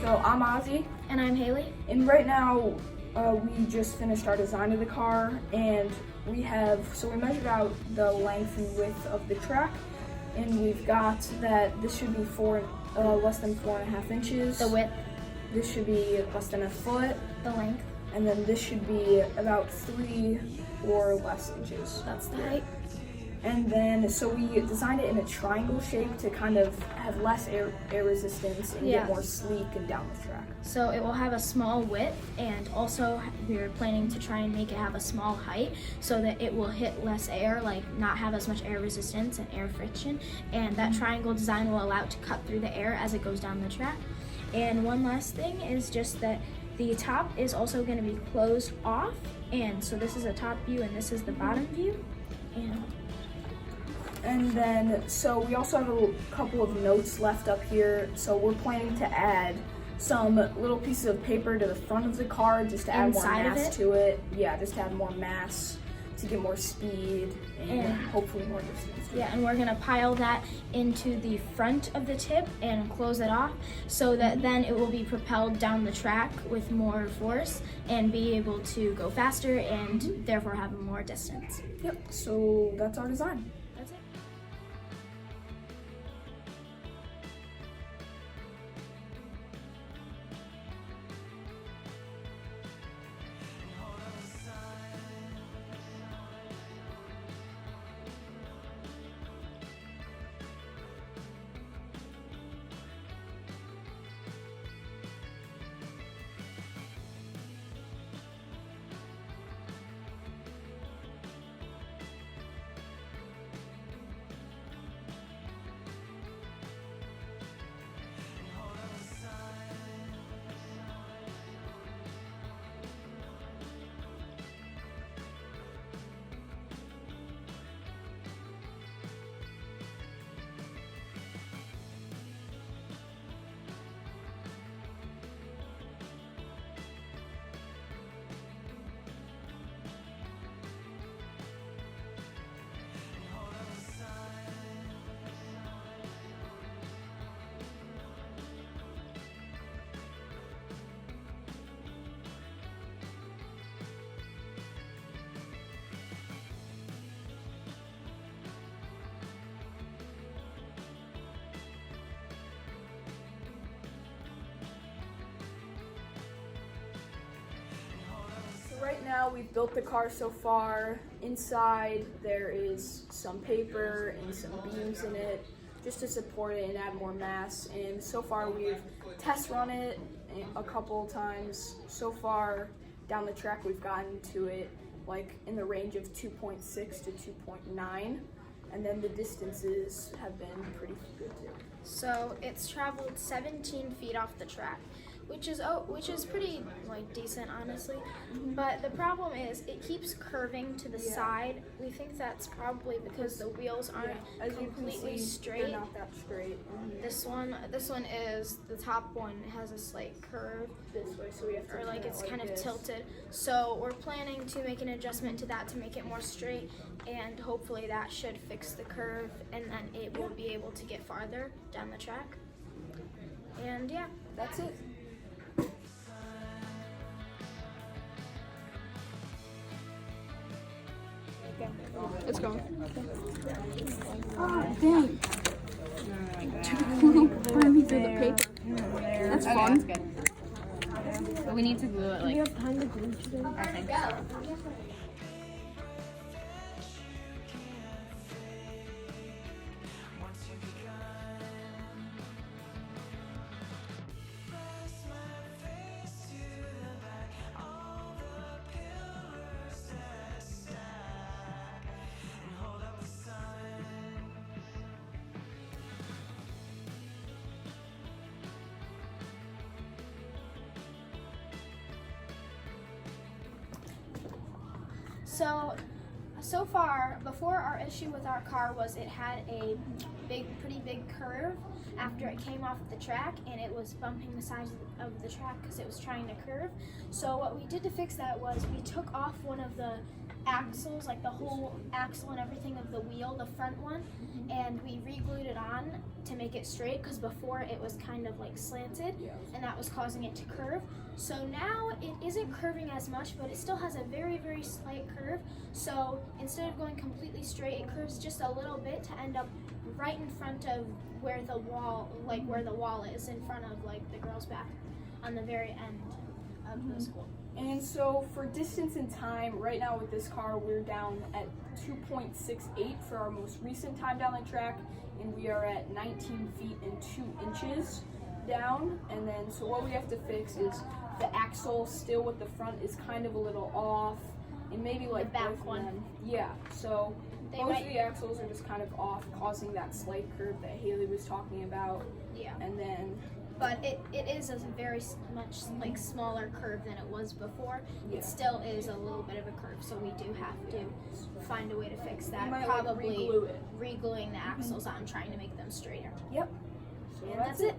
So I'm Ozzy, And I'm Hailey. and right now we just finished our design of the car, and we measured out the length and width of the track, and we've got that this should be less than 4.5 inches. The width, This should be less than a foot, the length, and then this should be about 3 or less inches. that's the height. And then, so we designed it in a triangle shape to kind of have less air resistance and Yeah. get more sleek and down the track. So it will have a small width, and also we're planning to try and make it have a small height so that it will hit less air, like not have as much air resistance and air friction. And that triangle design will allow it to cut through the air as it goes down the track. And one last thing is just that the top is also going to be closed off. And so this is a top view and this is the bottom view. And then, so we also have a couple of notes left up here. So we're planning to add some little pieces of paper to the front of the car just to add more Inside of mass it? to it. Yeah, just to add more mass, to get more speed and And- hopefully more distance. Yeah, and we're gonna pile that into the front of the tip and close it off so that then it will be propelled down the track with more force and be able to go faster and therefore have more distance. Yep, so that's our design. That's it. Right now, we've built the car so far. Inside, there is some paper and some beams in it just to support it and add more mass. And so far, we've test run it a couple times. So far, down the track, we've gotten to it like in the range of 2.6 to 2.9. And then the distances have been pretty good too. So it's traveled 17 feet off the track, which is pretty decent, honestly. But the problem is it keeps curving to the side. We think that's probably because the wheels aren't As you can completely see, straight. they're not that straight. This one is the top one has a slight curve, This way, so we have to or turn like it it's like kind of this. tilted. So we're planning to make an adjustment to that to make it more straight, and hopefully that should fix the curve, and then it will be able to get farther down the track. And yeah, That's it. It's going. Oh, dang. Run me through the paper. That's Okay, fun. that's good. But we need to glue it like. You have time to glue today? I think so. So far, before our issue with our car was it had a pretty big curve after it came off the track, and it was bumping the sides of the track because it was trying to curve. So what we did to fix that was we took off one of the axles, like the whole axle and everything of the wheel, the front one, and and we re-glued it on to make it straight because before it was kind of like slanted, and that was causing it to curve. So now it isn't curving as much, but it still has a very, very slight curve. So instead of going completely straight, it curves just a little bit to end up right in front of where the wall is, in front of like the girls' bathroom on the very end of the school. And so for distance and time, right now with this car, we're down at 2.68 for our most recent time down the track, and we are at 19 feet and 2 inches down. And then, so what we have to fix is the axle still with the front is kind of a little off, and maybe like back both of one. them. Yeah, so They both might- of the axles are just kind of off, causing that slight curve that Hailey was talking about. Yeah. And then, But it is a very much like smaller curve than it was before. Yeah. It still is a little bit of a curve, so we do have to find a way to fix that. you might like Probably re-glue it. re-gluing the axles on, trying to make them straighter. Yep. So And that's it.